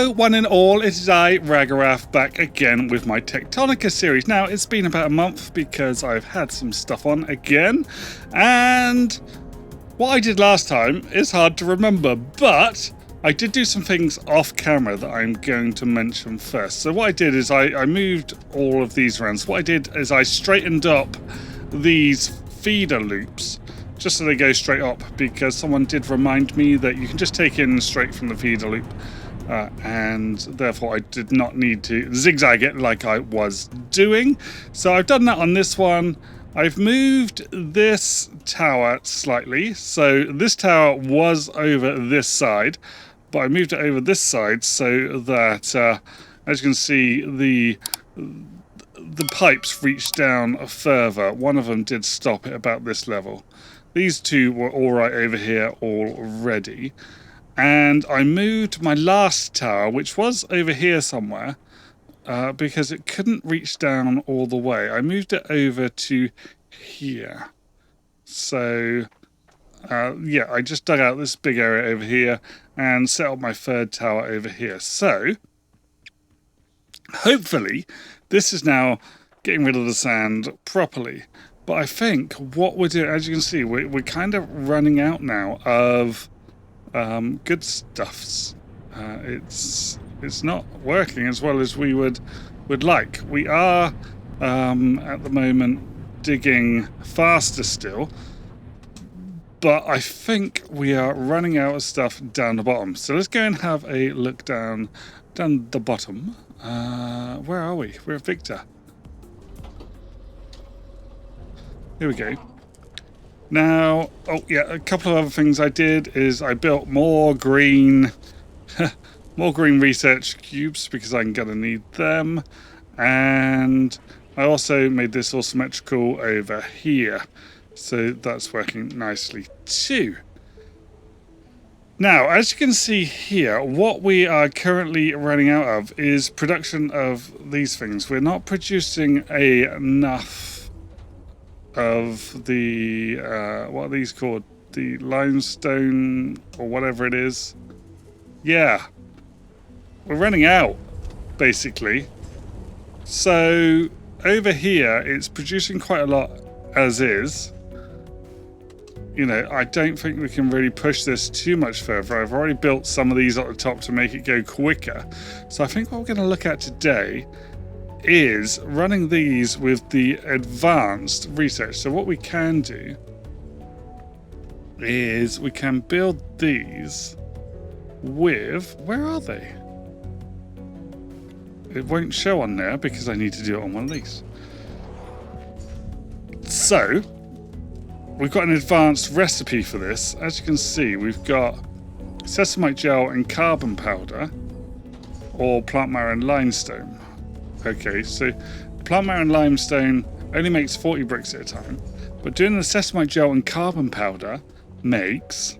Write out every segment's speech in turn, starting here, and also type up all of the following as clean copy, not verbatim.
Hello one and all, it is I, Ragarath, back again with my Techtonica series. Now, it's been about a month because I've had some stuff on again, and what I did last time is hard to remember, but I did do some things off camera that I'm going to mention first. So what I did is I moved all of these around. So what I did is I straightened up these feeder loops just so they go straight up, because someone did remind me that you can just take in straight from the feeder loop. And therefore I did not need to zigzag it like I was doing. So I've done that on this one. I've moved this tower slightly. So this tower was over this side, but I moved it over this side so that, as you can see, the pipes reached down further. One of them did stop at about this level. These two were all right over here already. And I moved my last tower, which was over here somewhere, because it couldn't reach down all the way. I moved it over to here. So, yeah, I just dug out this big area over here and set up my third tower over here. So, hopefully, this is now getting rid of the sand properly. But I think what we're doing, as you can see, we're kind of running out now of good stuffs. It's not working as well as we would like. We are at the moment digging faster still, but I think we are running out of stuff down the bottom. So let's go and have a look down the bottom. Where are we? We're at Victor. Here we go. Now, oh yeah, a couple of other things I did is I built more green research cubes because I'm gonna need them, and I also made this all symmetrical over here, so that's working nicely too. Now, as you can see here, what we are currently running out of is production of these things. We're not producing enough of the what are these called, the limestone or whatever it is. Yeah, we're running out basically. So over here it's producing quite a lot as is. You know, I don't think we can really push this too much further. I've already built some of these at the top to make it go quicker. So I think what we're going to look at today is running these with the advanced research. So what we can do is we can build these with, where are they? It won't show on there because I need to do it on one of these. So we've got an advanced recipe for this. As you can see, we've got sesamite gel and carbon powder, or plant matter and limestone. Okay, so plant matter and limestone only makes 40 bricks at a time, but doing the sesamite gel and carbon powder makes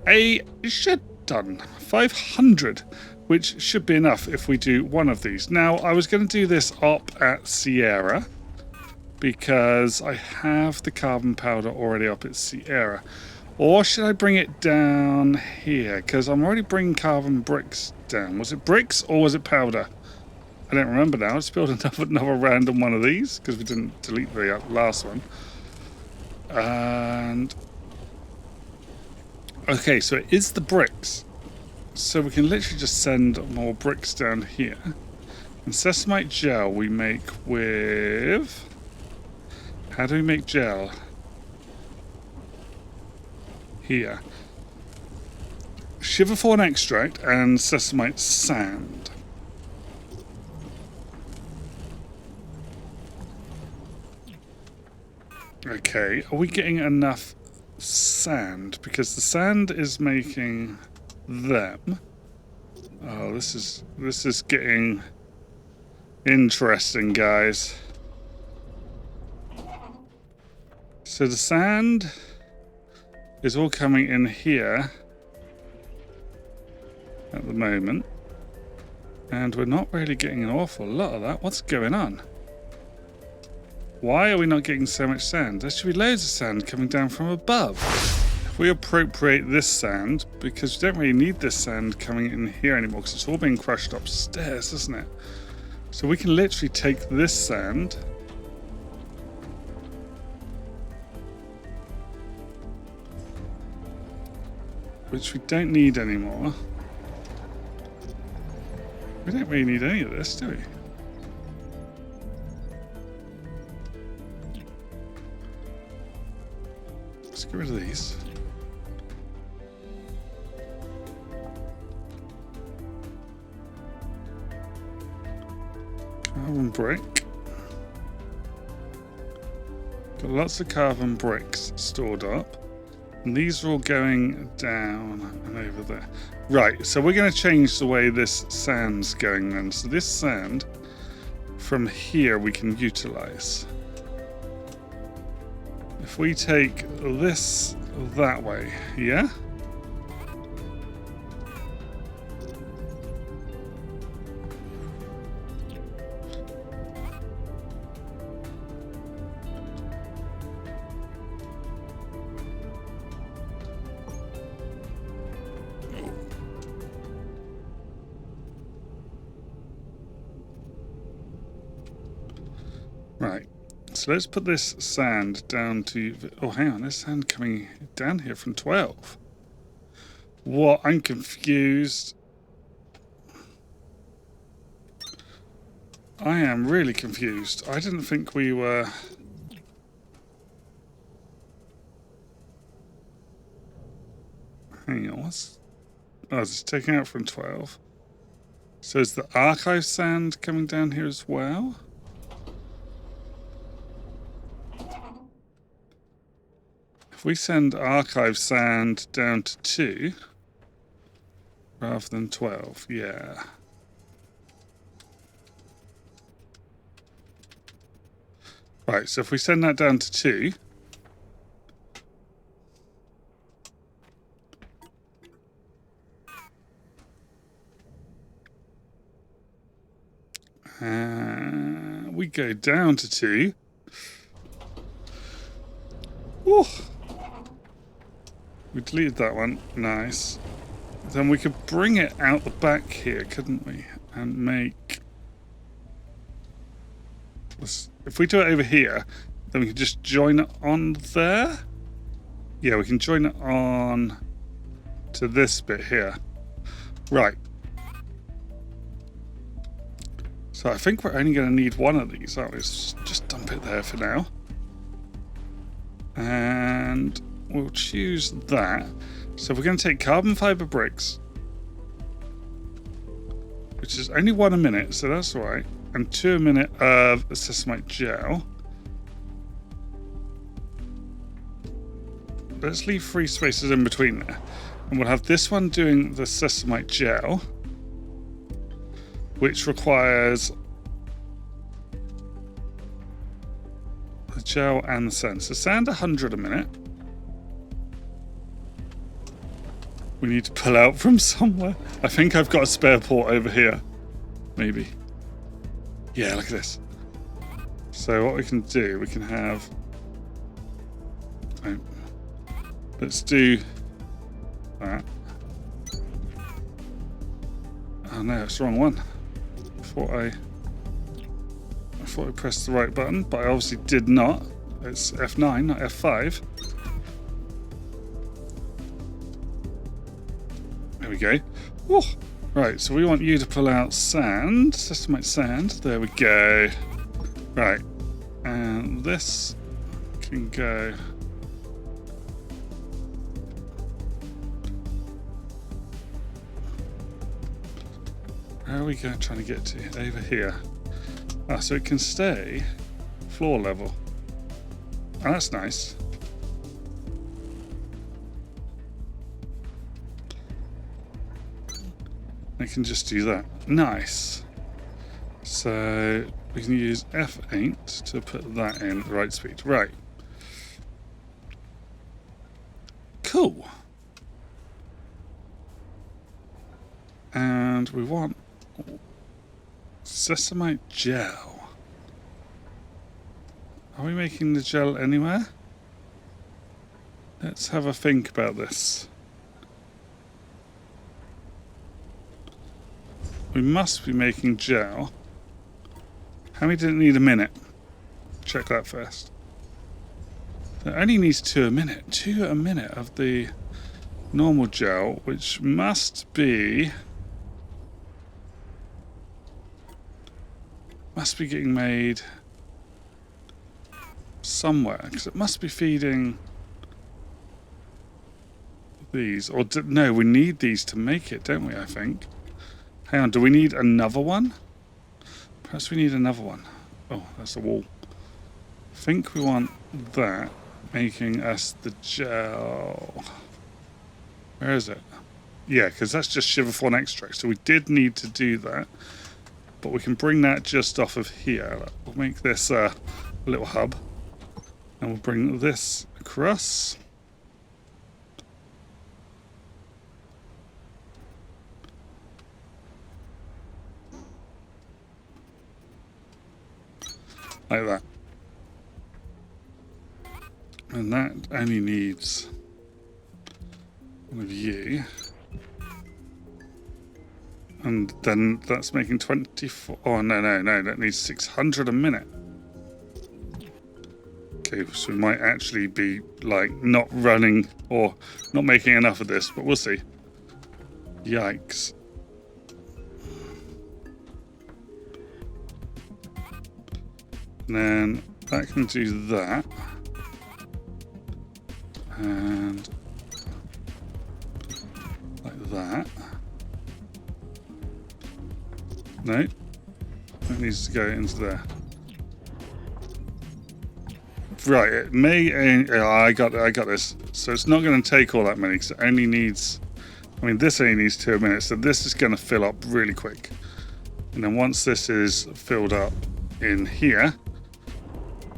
a shit ton, 500, which should be enough if we do one of these. Now, I was going to do this up at Sierra because I have the carbon powder already up at Sierra. Or should I bring it down here? Because I'm already bringing carbon bricks down. Was it bricks or was it powder? I don't remember now. Let's build another random one of these because we didn't delete the last one. And okay, so it is the bricks. So we can literally just send more bricks down here. And sesamite gel we make with... How do we make gel? Here. Shiverthorn extract and sesamite sand. Okay, are we getting enough sand? Because the sand is making them. Oh, this is getting interesting, guys. So the sand is all coming in here at the moment, and we're not really getting an awful lot of that. What's going on? Why are we not getting so much sand? There should be loads of sand coming down from above. if we appropriate this sand, because we don't really need this sand coming in here anymore because it's all being crushed upstairs, isn't it? So we can literally take this sand, which we don't need anymore. We don't really need any of this, do we? Let's get rid of these. Carbon brick. Got lots of carbon bricks stored up. And these are all going down and over there. Right, so we're going to change the way this sand's going then. So this sand from here we can utilize. If we take this that way, yeah? Right, so let's put this sand down to... Oh, hang on, there's sand coming down here from 12. What? I'm confused. I am really confused. I didn't think we were... Hang on, what's... Oh, it's taking out from 12. So is the archive sand coming down here as well? If we send archive sand down to 2 rather than 12, yeah. Right, so if we send that down to 2, we go down to 2. Woo. We deleted that one. Nice. Then we could bring it out the back here, couldn't we? And make... If we do it over here, then we can just join it on there. Yeah, we can join it on to this bit here. Right. So I think we're only going to need one of these, aren't we? Let's just dump it there for now. And we'll choose that. So we're going to take carbon fiber bricks, which is only 1 a minute, so that's all right, and 2 a minute of sesamite gel. Let's leave 3 spaces in between there. And we'll have this one doing the sesamite gel, which requires the gel and the sand. So sand 100 a minute. We need to pull out from somewhere. I think I've got a spare port over here. Maybe. Yeah, look at this. So what we can do, we can have... Oh, let's do that. Oh no, it's the wrong one. I thought I pressed the right button, but I obviously did not. It's F9, not F5. There we go. Woo. Right, so we want you to pull out sand, sesamite sand. There we go. Right, and this can go. Where are we trying to get to? Over here. Ah, so it can stay floor level. Oh, that's nice. I can just do that. Nice. So we can use F8 to put that in at the right speed. Right. Cool. And we want sesamite gel. Are we making the gel anywhere? Let's have a think about this. We must be making gel. How many did it need a minute? Check that first. It only needs 2 a minute. 2 a minute of the normal gel, which must be getting made somewhere, because it must be feeding these. Or no, we need these to make it, don't we? I think. Hang on, do we need another one? Perhaps we need another one. Oh, that's a wall. I think we want that, making us the gel. Where is it? Yeah, because that's just Shiverthorn extract. So we did need to do that. But we can bring that just off of here. We'll make this a little hub. And we'll bring this across. Like that. And that only needs one of you. And then that's making 24. Oh, no. That needs 600 a minute. Okay, so we might actually be, like, not running or not making enough of this, but we'll see. Yikes. And then that can do that. And like that. No, that needs to go into there. Right, it may. I got this. So it's not going to take all that many because it only needs. I mean, this only needs 2 minutes, so this is going to fill up really quick. And then once this is filled up in here,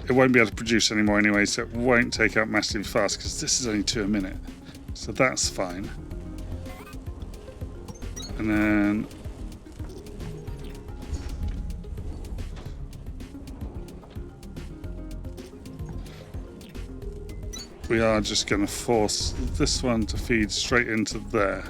it won't be able to produce anymore anyway, so it won't take out massively fast because this is only 2 a minute. So that's fine. And then we are just going to force this one to feed straight into there.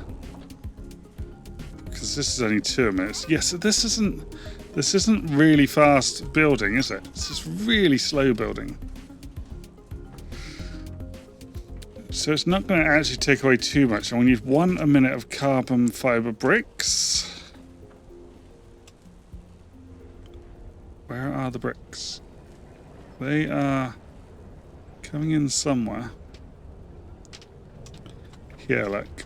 Because this is only 2 minutes. Yes, this isn't really fast building, is it? This is really slow building. So it's not going to actually take away too much. And we need 1 a minute of carbon fiber bricks. Where are the bricks? They are coming in somewhere. Here, like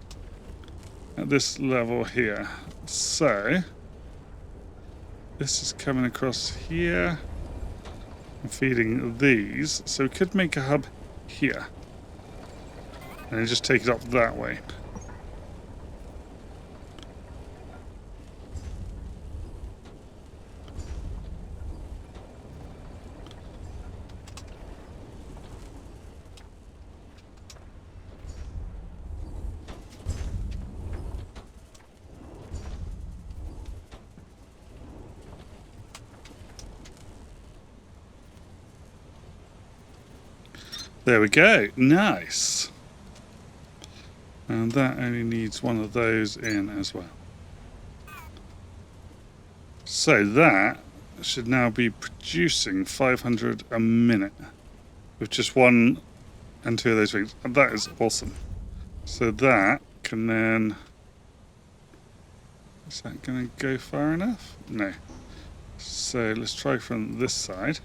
at this level here. So this is coming across here and feeding these. So we could make a hub here and then just take it up that way. There we go. Nice. And that only needs 1 of those in as well. So that should now be producing 500 a minute with just 1 and 2 of those things. And that is awesome. So that can then... Is that going to go far enough? No. So let's try from this side.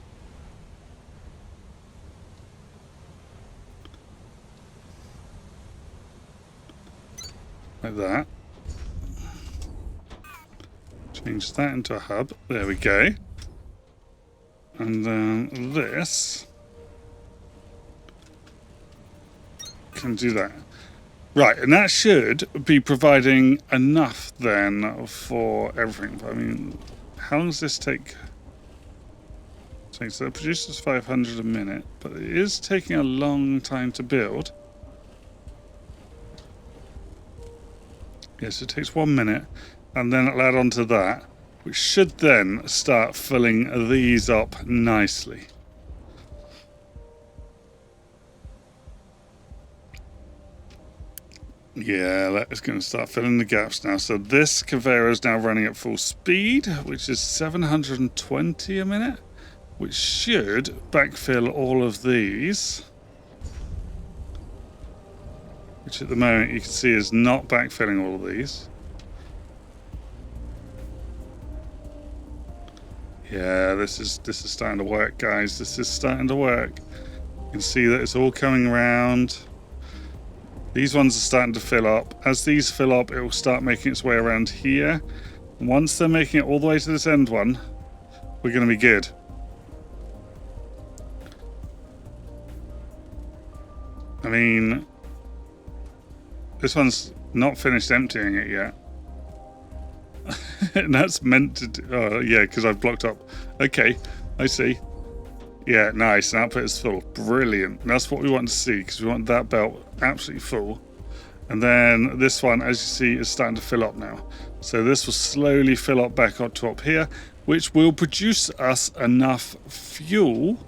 Like that. Change that into a hub. There we go. And then this can do that. Right, and that should be providing enough then for everything. I mean, how long does this take? So it produces 500 a minute, but it is taking a long time to build. Yes, it takes 1 minute, and then it'll add on to that, which should then start filling these up nicely. Yeah, that is going to start filling the gaps now. So this conveyor is now running at full speed, which is 720 a minute, which should backfill all of these. Which at the moment you can see is not backfilling all of these. Yeah, this is starting to work, guys. This is starting to work. You can see that it's all coming around. These ones are starting to fill up. As these fill up, it will start making its way around here. And once they're making it all the way to this end one, we're going to be good. I mean, this one's not finished emptying it yet. And that's meant to do... Oh, yeah, because I've blocked up. Okay, I see. Yeah, nice. And output is full. Brilliant. And that's what we want to see, because we want that belt absolutely full. And then this one, as you see, is starting to fill up now. So this will slowly fill up back up to up here, which will produce us enough fuel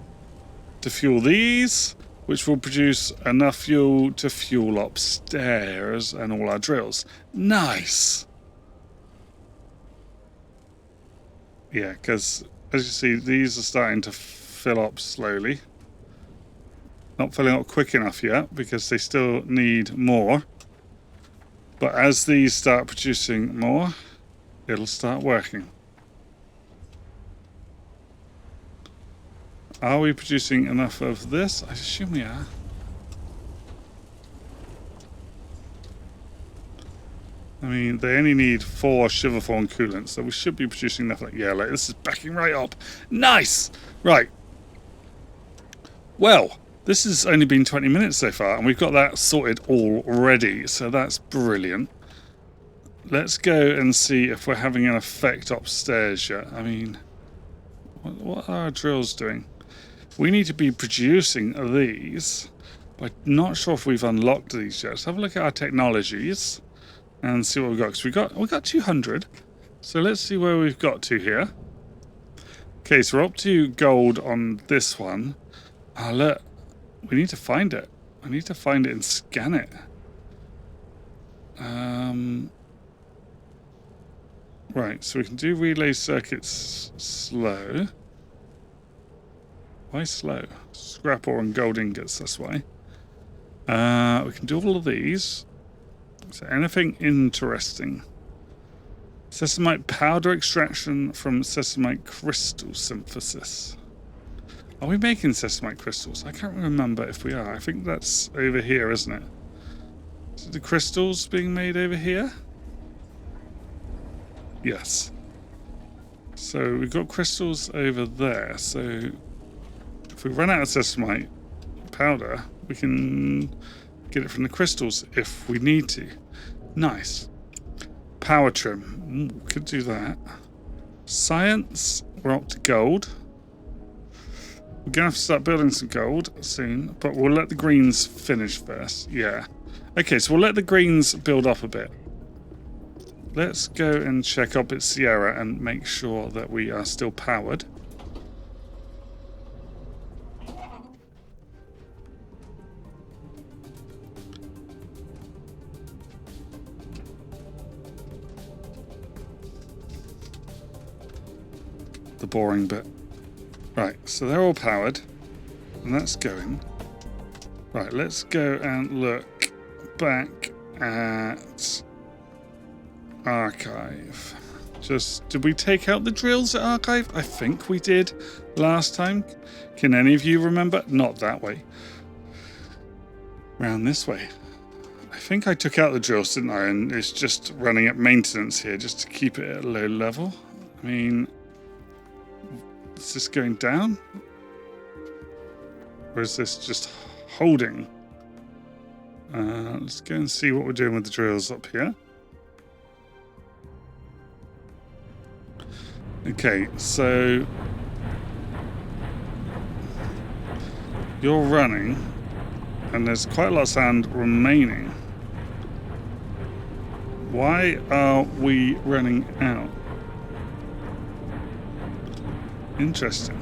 to fuel these, which will produce enough fuel to fuel upstairs and all our drills. Nice. Yeah, because as you see, these are starting to fill up slowly. Not filling up quick enough yet because they still need more. But as these start producing more, it'll start working. Are we producing enough of this? I assume we are. I mean, they only need 4 shiverform coolants, so we should be producing enough. Like, yeah, like this is backing right up. Nice! Right. Well, this has only been 20 minutes so far, and we've got that sorted already, so that's brilliant. Let's go and see if we're having an effect upstairs yet. I mean, what are our drills doing? We need to be producing these, but I'm not sure if we've unlocked these yet. Let's have a look at our technologies and see what we've got. Because we got 200, so let's see where we've got to here. Okay, so we're up to gold on this one. Look, we need to find it. I need to find it and scan it. Right, so we can do relay circuits slow. Why slow? Scrap ore and gold ingots, that's why. We can do all of these. So anything interesting? Sesamite powder extraction from sesamite crystal synthesis. Are we making sesamite crystals? I can't remember if we are. I think that's over here, isn't it? Is it the crystals being made over here? Yes. So we've got crystals over there. So if we run out of sesamite powder, we can get it from the crystals if we need to. Nice. Power trim. Ooh, could do that. Science. We're up to gold. We're going to have to start building some gold soon, but we'll let the greens finish first. Yeah. Okay, so we'll let the greens build up a bit. Let's go and check up at Sierra and make sure that we are still powered. The boring bit. Right, so they're all powered, and that's going. Right, let's go and look back at Archive. Did we take out the drills at Archive? I think we did last time. Can any of you remember? Not that way. Round this way. I think I took out the drills, didn't I? And it's just running at maintenance here, just to keep it at a low level. I mean, is this going down? Or is this just holding? Let's go and see what we're doing with the drills up here. Okay, so you're running, and there's quite a lot of sand remaining. Why are we running out? Interesting.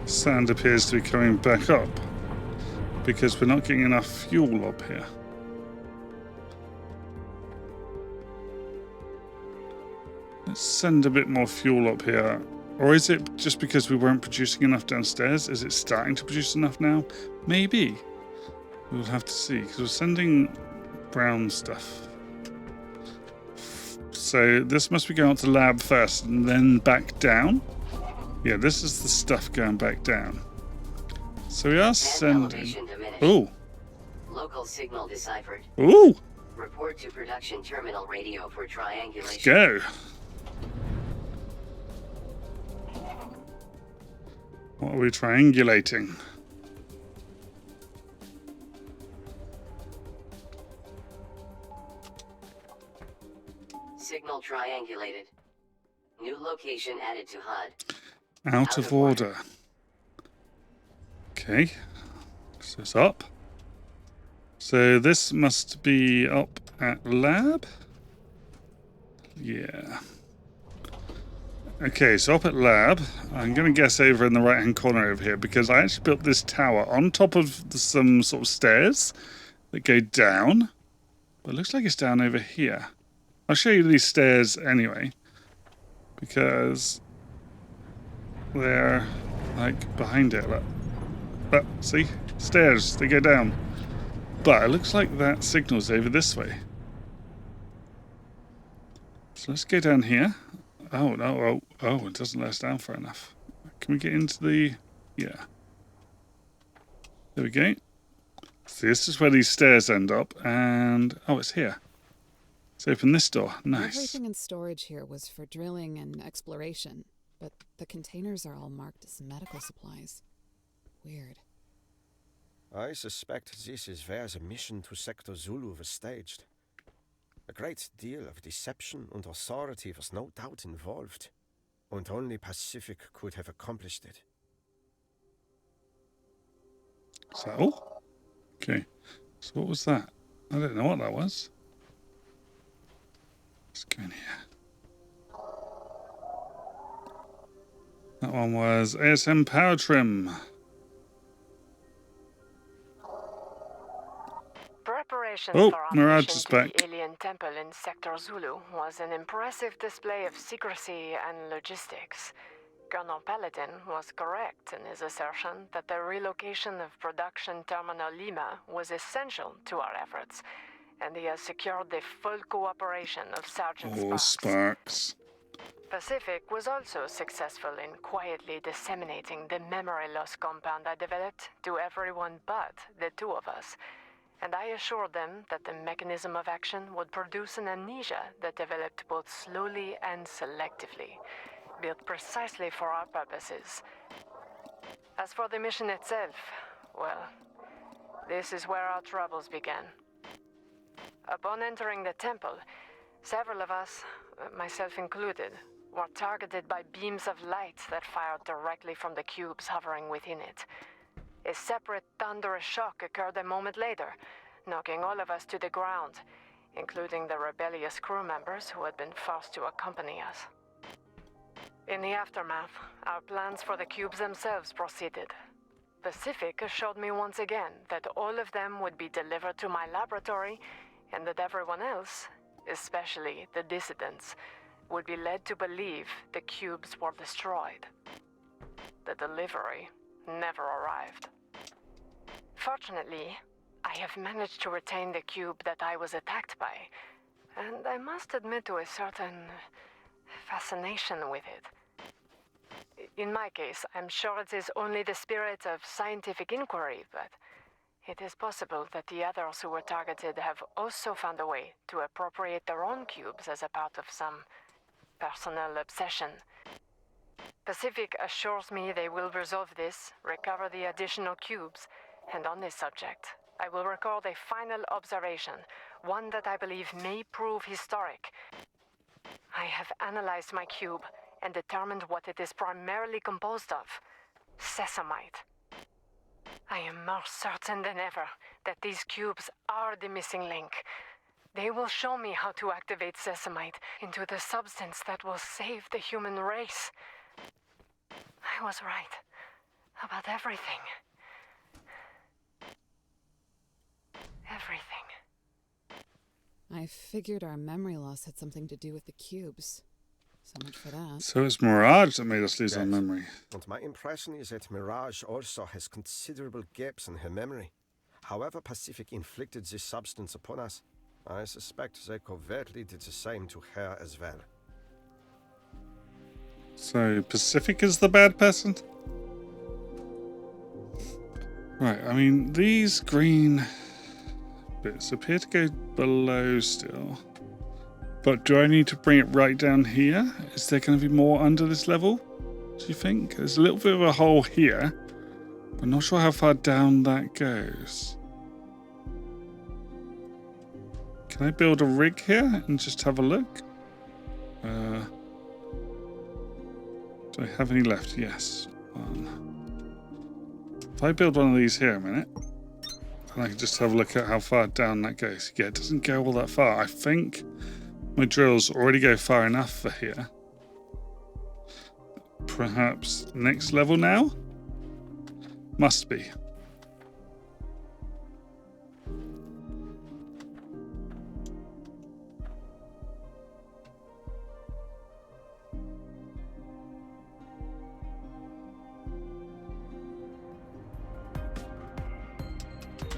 Sand appears to be coming back up. because we're not getting enough fuel up here. Let's send a bit more fuel up here. Or is it just because we weren't producing enough downstairs? Is it starting to produce enough now? Maybe. We'll have to see, because we're sending brown stuff. So this must be going up to lab first and then back down. Yeah, this is the stuff going back down. So we are sending... Oh! Local signal deciphered. Ooh! Report to production terminal radio for triangulation. Let's go. What are we triangulating? Signal triangulated. New location added to HUD. Out of order. Okay. So it's up. So this must be up at lab? Yeah. Okay, so up at lab, I'm going to guess over in the right-hand corner over here, because I actually built this tower on top of some sort of stairs that go down. But it looks like it's down over here. I'll show you these stairs anyway, because they're like behind it. Look, see? Stairs, they go down. But it looks like that signal's over this way. So let's go down here. Oh, no, oh, it doesn't let us down far enough. Can we get into the... Yeah. There we go. See, this is where these stairs end up, and... Oh, it's here. Let's open this door. Nice. Everything in storage here was for drilling and exploration, but the containers are all marked as medical supplies. Weird. I suspect this is where the mission to Sector Zulu was staged. A great deal of deception and authority was no doubt involved, and only Pacific could have accomplished it. So? Okay. So what was that? I don't know what that was. Let's go in here. That one was ASM Power Trim. Preparations Oh, for Mirage operation is to back. the alien temple in Sector Zulu was an impressive display of secrecy and logistics. Colonel Paladin was correct in his assertion that the relocation of Production Terminal Lima was essential to our efforts, and he has secured the full cooperation of Sergeant Oh, Sparks. Sparks. Pacific was also successful in quietly disseminating the memory loss compound I developed to everyone but the two of us, and I assured them that the mechanism of action would produce an amnesia that developed both slowly and selectively, built precisely for our purposes. As for the mission itself, well, this is where our troubles began. Upon entering the temple, several of us, myself included, were targeted by beams of light that fired directly from the cubes hovering within it. A separate thunderous shock occurred a moment later, knocking all of us to the ground, including the rebellious crew members who had been forced to accompany us. In the aftermath, our plans for the cubes themselves proceeded. Pacific assured me once again that all of them would be delivered to my laboratory, and that everyone else, especially the dissidents, would be led to believe the cubes were destroyed. The delivery never arrived. Fortunately, I have managed to retain the cube that I was attacked by, and I must admit to a certain fascination with it. In my case, I'm sure it is only the spirit of scientific inquiry, but it is possible that the others who were targeted have also found a way to appropriate their own cubes as a part of some personal obsession. Pacific assures me they will resolve this, recover the additional cubes, and on this subject, I will record a final observation, one that I believe may prove historic. I have analyzed my cube and determined what it is primarily composed of: sesamite. I am more certain than ever that these cubes are the missing link. They will show me how to activate sesamite into the substance that will save the human race. I was right about everything. everything. I figured our memory loss had something to do with the cubes. So much for that. So it's Mirage that made us lose our Yes. memory. And my impression is that Mirage also has considerable gaps in her memory. However Pacific inflicted this substance upon us, I suspect they covertly did the same to her as well. So Pacific is the bad person? Right, I mean, these green bits appear to go below still. But do I need to bring it right down here? Is there going to be more under this level? Do you think? There's a little bit of a hole here. I'm not sure how far down that goes. Can I build a rig here and just have a look? Do I have any left? Yes. One. If I build one of these here a minute, and I can just have a look at how far down that goes. Yeah, it doesn't go all that far. I think my drills already go far enough for here. Perhaps next level now? Must be.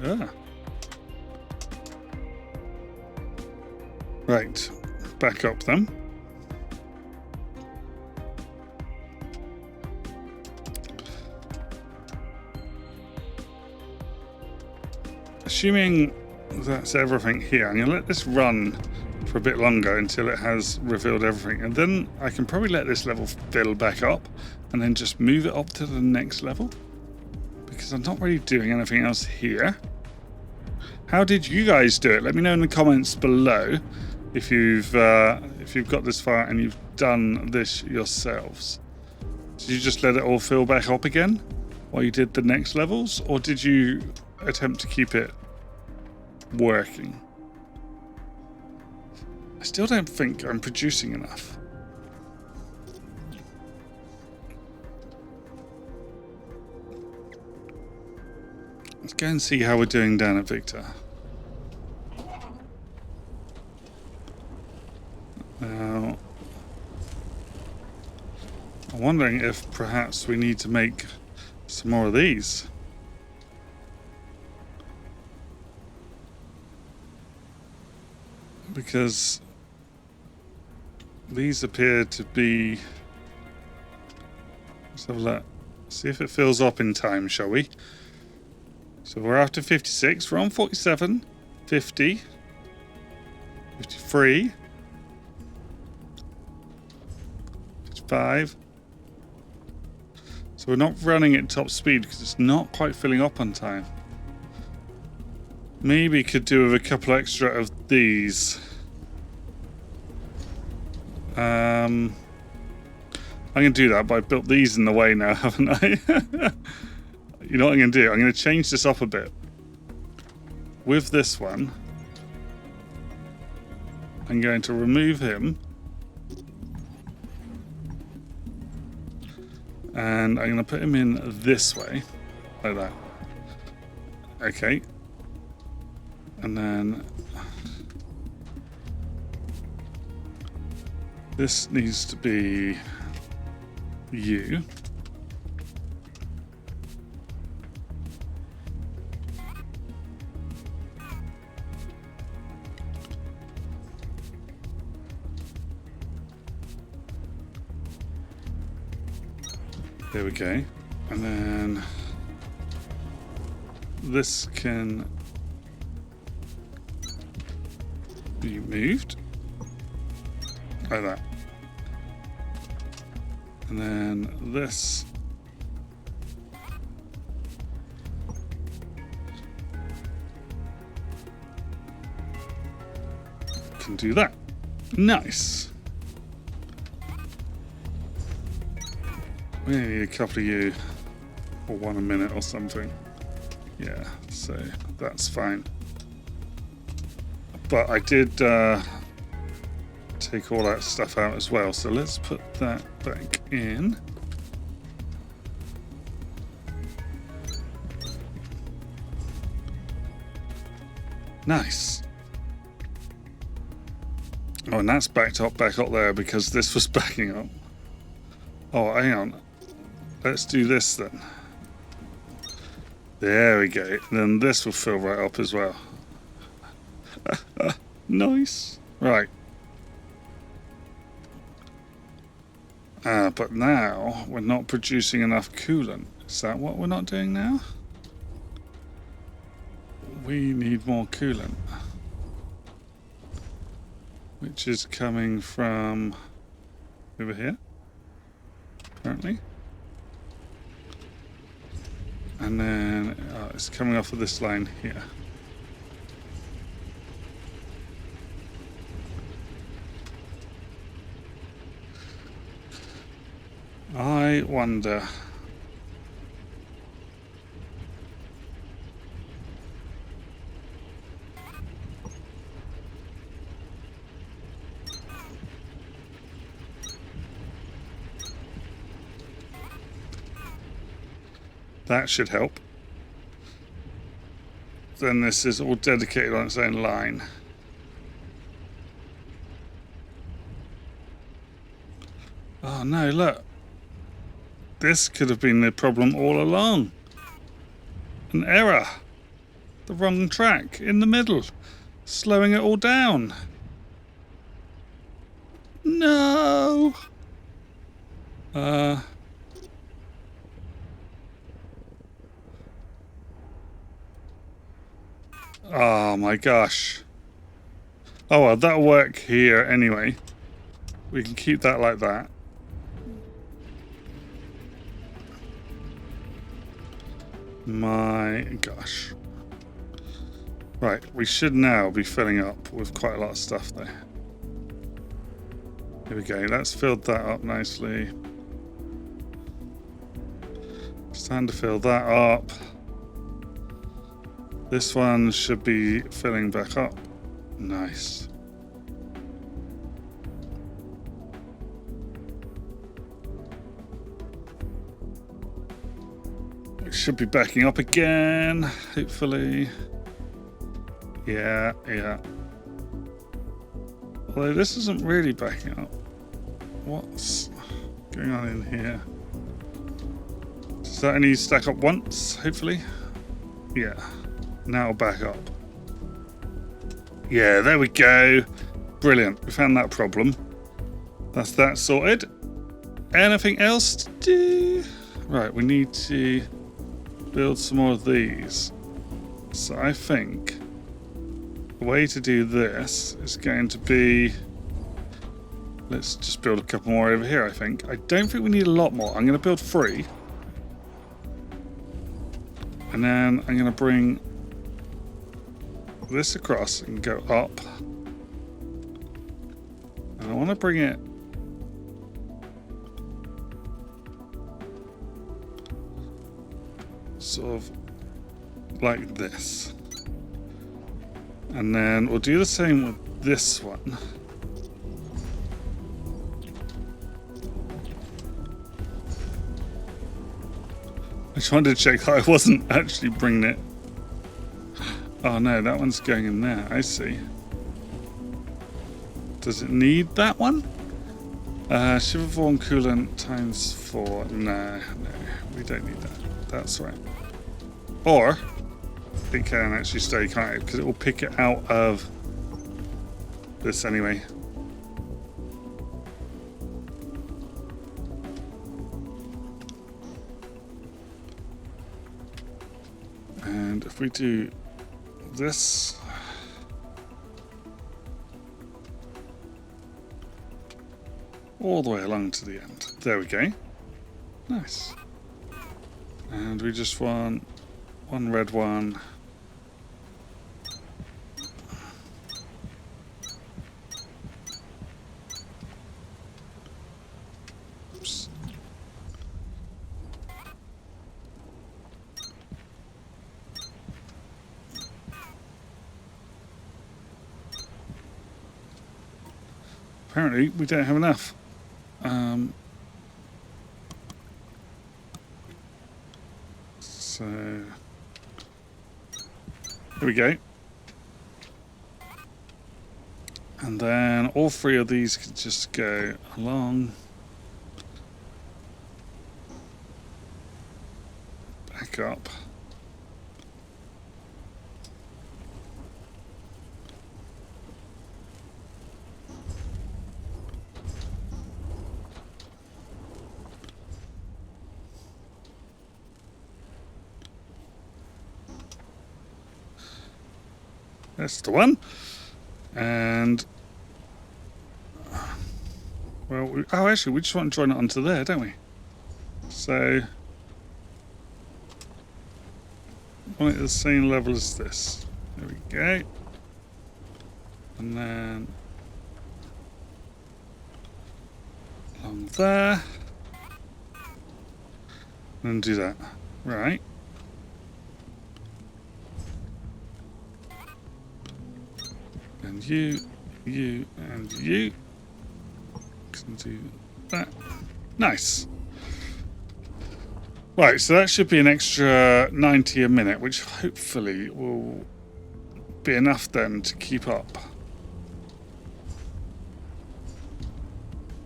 Ah. Right, back up then. Assuming that's everything here, I'm going to let this run for a bit longer until it has revealed everything, and then I can probably let this level fill back up and then just move it up to the next level, because I'm not really doing anything else here. How did you guys do it? Let me know in the comments below if you've got this far and you've done this yourselves. Did you just let it all fill back up again while you did the next levels, or did you attempt to keep it working? I still don't think I'm producing enough. Let's go and see how we're doing down at Victor. Now, I'm wondering if perhaps we need to make some more of these. Because these appear to be... Let's have a look. See if it fills up in time, shall we? So we're after 56, we're on 47, 50, 53, 55. So we're not running at top speed because it's not quite filling up on time. Maybe could do with a couple extra of these. I'm going to do that, but I built these in the way now, haven't I? You know what I'm going to do? I'm going to change this up a bit. With this one, I'm going to remove him. And I'm going to put him in this way, like that. Okay. And then this needs to be you. There we go. And then this can be moved like that. And then this can do that. Nice. We only need a couple of you for 1 a minute or something. Yeah, so that's fine. But I did take all that stuff out as well, so let's put that back in. Nice. Oh, and that's back up there because this was backing up. Oh, hang on. Let's do this then. There we go. Then this will fill right up as well. Nice. Right. But now we're not producing enough coolant. Is that what we're not doing now? We need more coolant. Which is coming from over here, apparently. And then it's coming off of this line here. I wonder. That should help. Then this is all dedicated on its own line. Oh no, look. This could have been the problem all along. An error. The wrong track in the middle. Slowing it all down. No. Oh my gosh. Oh well, that'll work here anyway. We can keep that like that. My gosh. Right, we should now be filling up with quite a lot of stuff there. Here we go, that's filled that up nicely. It's time to fill that up. This one should be filling back up. Nice. It should be backing up again, hopefully. Yeah. Although this isn't really backing up. What's going on in here? Does that only stack up once, hopefully? Yeah. Now back up. Yeah, there we go. Brilliant. We found that problem. That's that sorted. Anything else to do? Right, we need to build some more of these. So I think the way to do this is going to be... Let's just build a couple more over here, I think. I don't think we need a lot more. I'm going to build 3. And then I'm going to bring this across and go up. And I want to bring it sort of like this. And then we'll do the same with this one. I just wanted to check that I wasn't actually bringing it. Oh no, that one's going in there. I see. Does it need that one? Shivervorn coolant times 4. No, we don't need that. That's right. Or it can actually stay, can't it? Because it will pick it out of this anyway. And if we do this, all the way along to the end. There we go. Nice. And we just want one red one. Oops. Apparently we don't have enough. So here we go. And then all three of these could just go along. Back up. That's the one. And well, oh, actually, we just want to join it onto there, don't we? So on it at the same level as this. There we go. And then along there. And do that. Right. And you, and you. Can do that. Nice. Right, so that should be an extra 90 a minute, which hopefully will be enough then to keep up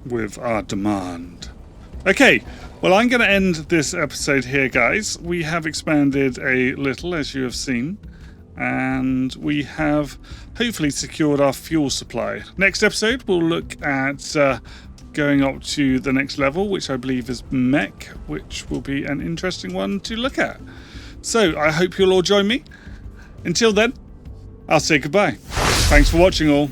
with our demand. Okay, well, I'm going to end this episode here, guys. We have expanded a little, as you have seen, and we have hopefully secured our fuel supply. Next episode, we'll look at going up to the next level, which I believe is mech, which will be an interesting one to look at. So I hope you'll all join me. Until then, I'll say goodbye. Thanks for watching all.